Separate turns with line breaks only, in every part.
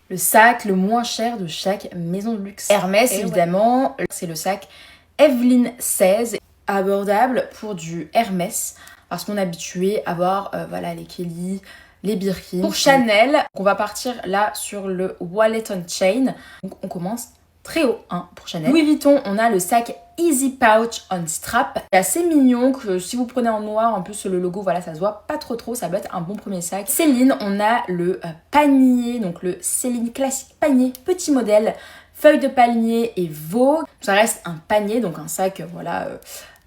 le sac le moins cher de chaque maison de luxe. Hermès, évidemment, c'est le sac Evelyn 16, abordable pour du Hermès, parce qu'on est habitué à voir voilà, les Kelly, les Birkin. Pour Chanel, on va partir là sur le Wallet on Chain. Donc on commence très haut pour Chanel. Louis Vuitton, on a le sac Easy Pouch on Strap. C'est assez mignon, que si vous prenez en noir, en plus le logo, voilà, ça se voit pas trop, ça peut être un bon premier sac. Céline, on a le panier, donc le Céline classique panier, petit modèle, feuille de palmier et veau. Ça reste un panier, donc un sac, voilà...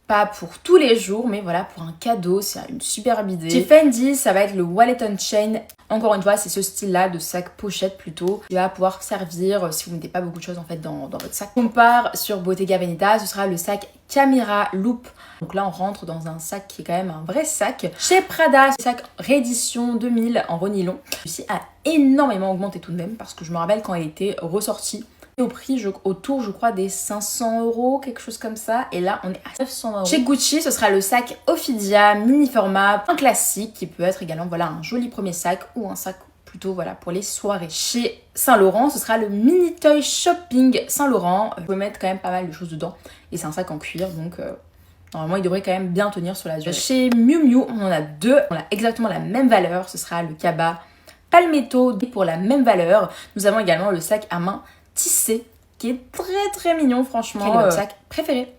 pas pour tous les jours, mais voilà, pour un cadeau, c'est une superbe idée. Chez Fendi, ça va être le Wallet on Chain. Encore une fois, c'est ce style-là de sac pochette plutôt, qui va pouvoir servir si vous ne mettez pas beaucoup de choses en fait dans votre sac. On part sur Bottega Veneta, ce sera le sac Camera Loop. Donc là, on rentre dans un sac qui est quand même un vrai sac. Chez Prada, ce sac réédition 2000 en renilon. Celui-ci a énormément augmenté tout de même, parce que je me rappelle quand il était ressorti, au prix autour je crois des 500 €, quelque chose comme ça, et là on est à 900 €. Chez Gucci, ce sera le sac Ophidia mini format, un classique qui peut être également voilà un joli premier sac ou un sac plutôt voilà pour les soirées. Chez Saint Laurent, ce sera le mini toy shopping Saint Laurent. Vous pouvez mettre quand même pas mal de choses dedans et c'est un sac en cuir, donc normalement il devrait quand même bien tenir sur la durée. Chez Miu Miu, on en a deux, on a exactement la même valeur, ce sera le Kaba Palmetto pour la même valeur. Nous avons également le sac à main tissé qui est très mignon, franchement. Quel est votre sac préféré?